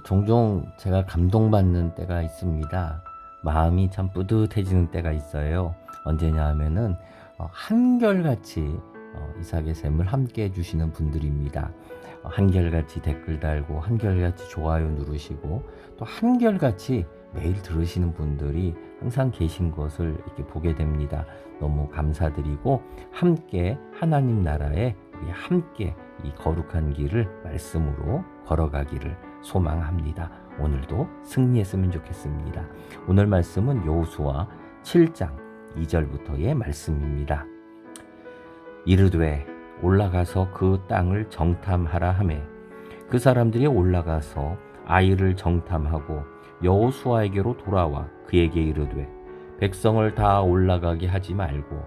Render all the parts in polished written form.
종종 제가 감동받는 때가 있습니다. 마음이 참 뿌듯해지는 때가 있어요. 언제냐 하면은 한결같이 이삭의 샘을 함께 해주시는 분들입니다. 한결같이 댓글 달고 한결같이 좋아요 누르시고 또 한결같이 매일 들으시는 분들이 항상 계신 것을 이렇게 보게 됩니다. 너무 감사드리고 함께 하나님 나라에 우리 함께 이 거룩한 길을 말씀으로 걸어가기를 소망합니다. 오늘도 승리했으면 좋겠습니다. 오늘 말씀은 여호수아 7장 2절부터의 말씀입니다. 이르되 올라가서 그 땅을 정탐하라 하매 그 사람들이 올라가서 아이를 정탐하고 여호수아에게로 돌아와 그에게 이르되 백성을 다 올라가게 하지 말고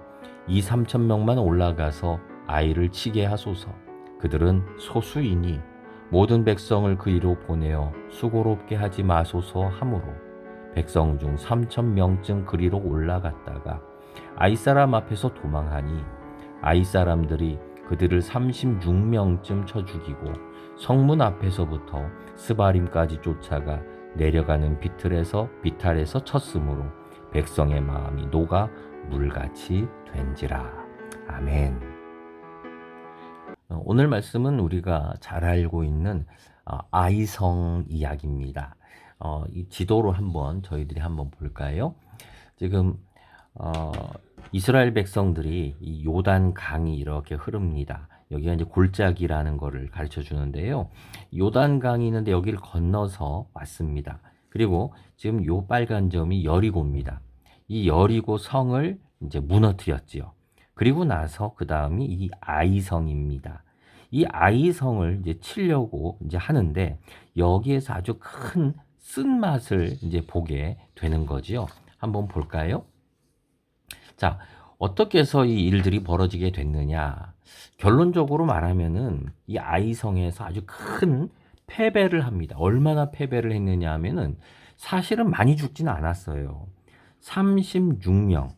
2-3천 명만 올라가서 아이를 치게 하소서. 그들은 소수이니 모든 백성을 그리로 보내어 수고롭게 하지 마소서 하므로 백성 중 3천 명쯤 그리로 올라갔다가 아이 사람 앞에서 도망하니 아이 사람들이 그들을 36명쯤 쳐 죽이고 성문 앞에서부터 스바림까지 쫓아가 내려가는 비탈에서 쳤으므로 백성의 마음이 녹아 물같이 된지라. 아멘. 오늘 말씀은 우리가 잘 알고 있는 아이성 이야기입니다. 이 지도로 저희들이 한번 볼까요? 지금 이스라엘 백성들이 이 요단 강이 이렇게 흐릅니다. 여기가 이제 골짜기라는 거를 가르쳐 주는데요. 요단 강이 있는데 여기를 건너서 왔습니다. 그리고 지금 요 빨간 점이 여리고입니다. 이 여리고 성을 이제 무너뜨렸지요. 그리고 나서 그 다음이 이 아이성입니다. 이 아이성을 이제 치려고 이제 하는데 여기에서 아주 큰 쓴맛을 이제 보게 되는 거지요. 한번 볼까요? 자, 어떻게 해서 이 일들이 벌어지게 됐느냐? 결론적으로 말하면은 이 아이성에서 아주 큰 패배를 합니다. 얼마나 패배를 했느냐 하면은 사실은 많이 죽지는 않았어요. 36명.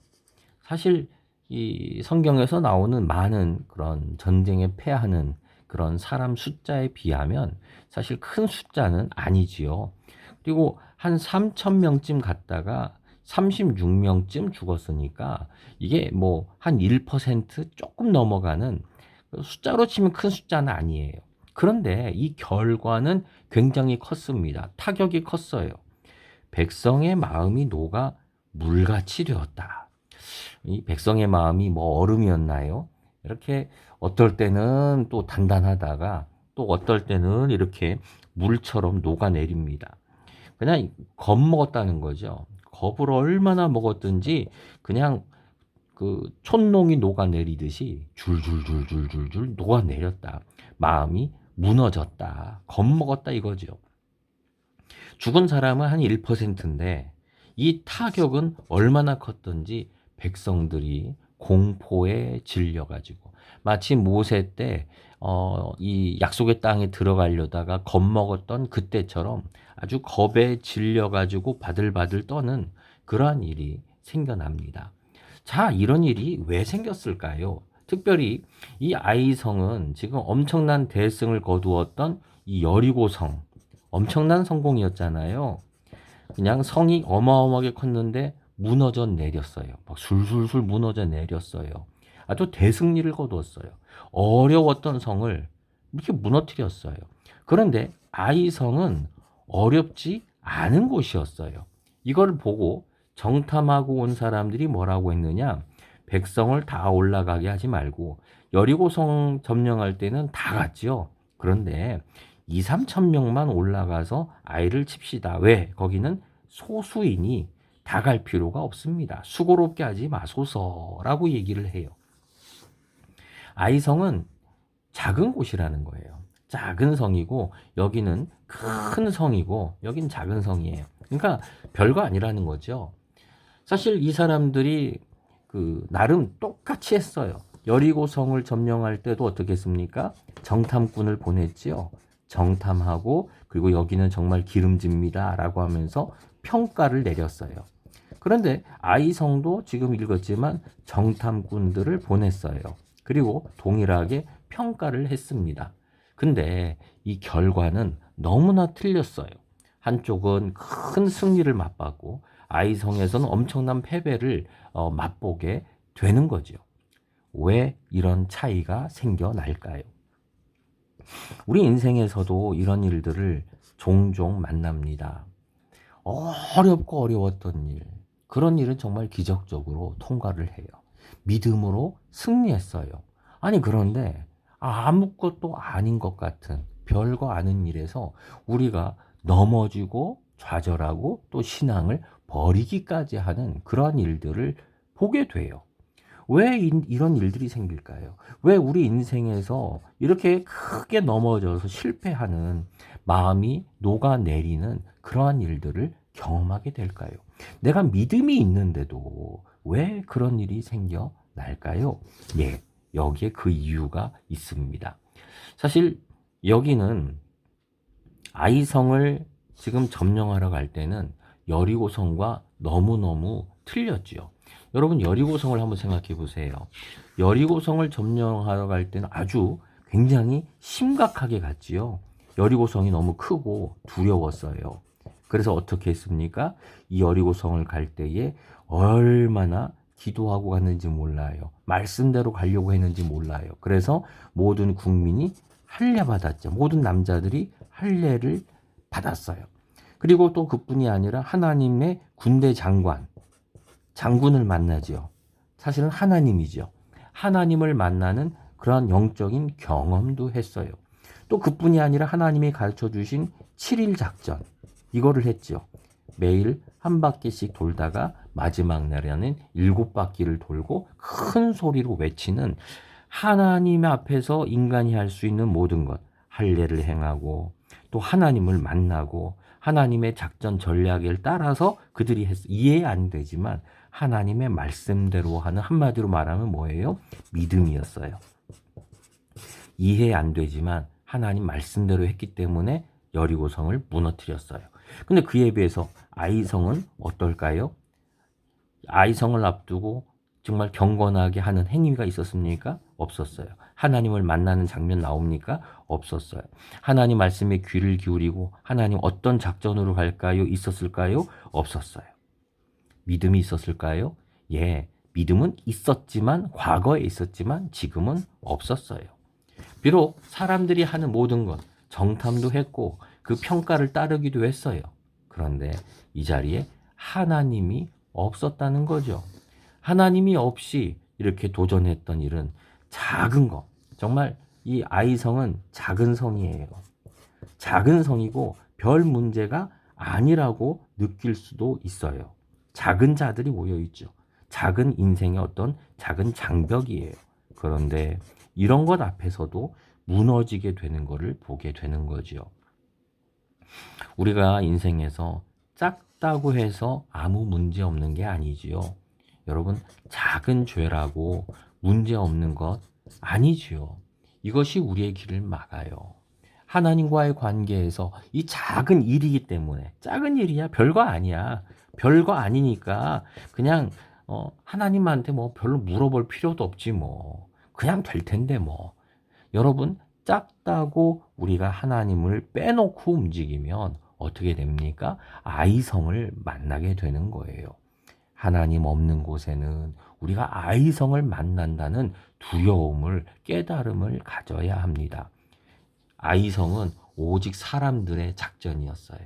사실 이 성경에서 나오는 많은 그런 전쟁에 패하는 그런 사람 숫자에 비하면 사실 큰 숫자는 아니지요. 그리고 한 3천 명쯤 갔다가 36명쯤 죽었으니까 이게 뭐 한 1% 조금 넘어가는 숫자로 치면 큰 숫자는 아니에요. 그런데 이 결과는 굉장히 컸습니다. 타격이 컸어요. 백성의 마음이 녹아 물같이 되었다. 이 백성의 마음이 뭐 얼음이었나요? 이렇게 어떨 때는 또 단단하다가 또 어떨 때는 이렇게 물처럼 녹아내립니다. 그냥 겁먹었다는 거죠. 겁을 얼마나 먹었든지 그냥 그 촛농이 녹아내리듯이 줄줄줄줄줄줄 녹아내렸다. 마음이 무너졌다. 겁먹었다 이거죠. 죽은 사람은 한 1%인데 이 타격은 얼마나 컸던지 백성들이 공포에 질려가지고 마치 모세 때 이 약속의 땅에 들어가려다가 겁먹었던 그때처럼 아주 겁에 질려가지고 바들바들 떠는 그러한 일이 생겨납니다. 자, 이런 일이 왜 생겼을까요? 특별히 이 아이성은 지금 엄청난 대승을 거두었던 이 여리고성, 엄청난 성공이었잖아요. 그냥 성이 어마어마하게 컸는데 무너져 내렸어요. 막 술술술 무너져 내렸어요. 아주 대승리를 거두었어요. 어려웠던 성을 이렇게 무너뜨렸어요. 그런데 아이성은 어렵지 않은 곳이었어요. 이걸 보고 정탐하고 온 사람들이 뭐라고 했느냐? 백성을 다 올라가게 하지 말고 여리고성 점령할 때는 다 갔지요. 그런데 2-3천 명만 올라가서 아이를 칩시다. 왜? 거기는 소수이니 다 갈 필요가 없습니다. 수고롭게 하지 마소서라고 얘기를 해요. 아이성은 작은 곳이라는 거예요. 작은 성이고 여기는 큰 성이고 여긴 작은 성이에요. 그러니까 별거 아니라는 거죠. 사실 이 사람들이 나름 똑같이 했어요. 여리고성을 점령할 때도 어떻게 했습니까? 정탐꾼을 보냈지요. 정탐하고 그리고 여기는 정말 기름집니다 라고 하면서 평가를 내렸어요. 그런데 아이성도 지금 읽었지만 정탐꾼들을 보냈어요. 그리고 동일하게 평가를 했습니다. 근데 이 결과는 너무나 틀렸어요. 한쪽은 큰 승리를 맛봤고 아이성에서는 엄청난 패배를 맛보게 되는 거죠. 왜 이런 차이가 생겨날까요? 우리 인생에서도 이런 일들을 종종 만납니다. 어렵고 어려웠던 일, 그런 일은 정말 기적적으로 통과를 해요. 믿음으로 승리했어요. 아니 그런데 아무것도 아닌 것 같은 별거 아닌 일에서 우리가 넘어지고 좌절하고 또 신앙을 버리기까지 하는 그런 일들을 보게 돼요. 왜 이런 일들이 생길까요? 왜 우리 인생에서 이렇게 크게 넘어져서 실패하는 마음이 녹아내리는 그러한 일들을 경험하게 될까요? 내가 믿음이 있는데도 왜 그런 일이 생겨날까요? 예, 여기에 그 이유가 있습니다. 사실 여기는 아이성을 지금 점령하러 갈 때는 여리고성과 너무너무 틀렸죠. 여러분 여리고성을 한번 생각해 보세요. 여리고성을 점령하러 갈 때는 아주 굉장히 심각하게 갔지요. 여리고성이 너무 크고 두려웠어요. 그래서 어떻게 했습니까? 이 여리고성을 갈 때에 얼마나 기도하고 갔는지 몰라요. 말씀대로 가려고 했는지 몰라요. 그래서 모든 국민이 할례 받았죠. 모든 남자들이 할례를 받았어요. 그리고 또 그뿐이 아니라 하나님의 군대 장군을 만나죠. 사실은 하나님이죠. 하나님을 만나는 그런 영적인 경험도 했어요. 또 그뿐이 아니라 하나님이 가르쳐 주신 7일 작전, 이거를 했죠. 매일 한 바퀴씩 돌다가 마지막 날에는 7바퀴를 돌고 큰 소리로 외치는, 하나님 앞에서 인간이 할 수 있는 모든 것, 할례를 행하고 또 하나님을 만나고 하나님의 작전 전략을 따라서 그들이 이해 안 되지만 하나님의 말씀대로 하는, 한마디로 말하면 뭐예요? 믿음이었어요. 이해 안 되지만 하나님 말씀대로 했기 때문에 여리고성을 무너뜨렸어요. 근데 그에 비해서 아이성은 어떨까요? 아이성을 앞두고 정말 경건하게 하는 행위가 있었습니까? 없었어요. 하나님을 만나는 장면 나옵니까? 없었어요. 하나님 말씀에 귀를 기울이고 하나님 어떤 작전으로 갈까요? 있었을까요? 없었어요. 믿음이 있었을까요? 예, 믿음은 있었지만, 과거에 있었지만 지금은 없었어요. 비록 사람들이 하는 모든 것 정탐도 했고 그 평가를 따르기도 했어요. 그런데 이 자리에 하나님이 없었다는 거죠. 하나님이 없이 이렇게 도전했던 일은 작은 거, 정말 이 아이성은 작은 성이에요. 작은 성이고 별 문제가 아니라고 느낄 수도 있어요. 작은 자들이 모여 있죠. 작은 인생의 어떤 작은 장벽이에요. 그런데 이런 것 앞에서도 무너지게 되는 것을 보게 되는 거죠. 우리가 인생에서 작다고 해서 아무 문제 없는 게 아니지요. 여러분, 작은 죄라고 문제 없는 것 아니지요. 이것이 우리의 길을 막아요. 하나님과의 관계에서 이 작은 일이기 때문에, 작은 일이야, 별거 아니야. 별거 아니니까 그냥 하나님한테 뭐 별로 물어볼 필요도 없지 뭐. 그냥 될 텐데 뭐. 여러분, 작다고 우리가 하나님을 빼놓고 움직이면 어떻게 됩니까? 아이성을 만나게 되는 거예요. 하나님 없는 곳에는 우리가 아이성을 만난다는 두려움을, 깨달음을 가져야 합니다. 아이성은 오직 사람들의 작전이었어요.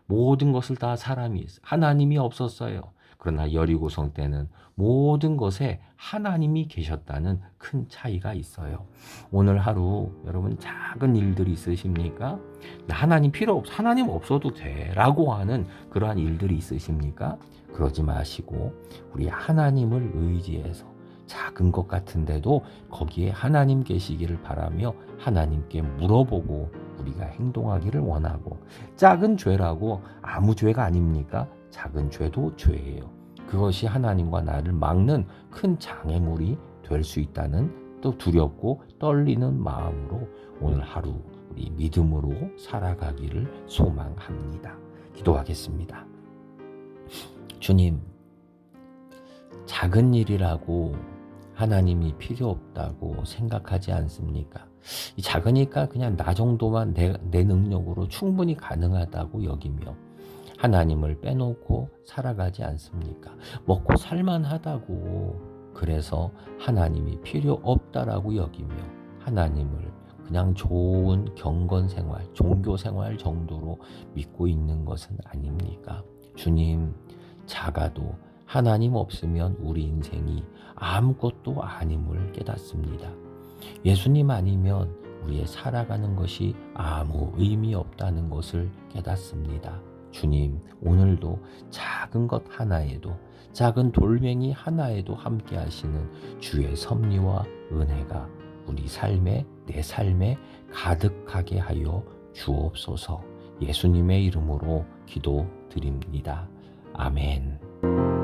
모든 것을 다 사람이 했어요. 하나님이 없었어요. 그러나 여리고성 때는 모든 것에 하나님이 계셨다는 큰 차이가 있어요. 오늘 하루 여러분 작은 일들이 있으십니까? 나 하나님 필요 없어. 하나님 없어도 돼. 라고 하는 그러한 일들이 있으십니까? 그러지 마시고 우리 하나님을 의지해서 작은 것 같은데도 거기에 하나님 계시기를 바라며 하나님께 물어보고 우리가 행동하기를 원하고, 작은 죄라고 아무 죄가 아닙니까? 작은 죄도 죄예요. 그것이 하나님과 나를 막는 큰 장애물이 될 수 있다는, 또 두렵고 떨리는 마음으로 오늘 하루 우리 믿음으로 살아가기를 소망합니다. 기도하겠습니다. 주님, 작은 일이라고 하나님이 필요 없다고 생각하지 않습니까? 이 작으니까 그냥 나 정도만 내 능력으로 충분히 가능하다고 여기며 하나님을 빼놓고 살아가지 않습니까? 먹고 살만하다고 그래서 하나님이 필요 없다라고 여기며 하나님을 그냥 좋은 경건 생활, 종교 생활 정도로 믿고 있는 것은 아닙니까? 주님, 작아도 하나님 없으면 우리 인생이 아무것도 아님을 깨닫습니다. 예수님 아니면 우리의 살아가는 것이 아무 의미 없다는 것을 깨닫습니다. 주님, 오늘도 작은 것 하나에도, 작은 돌멩이 하나에도 함께 하시는 주의 섭리와 은혜가 우리 삶에, 내 삶에 가득하게 하여 주옵소서. 예수님의 이름으로 기도드립니다. 아멘.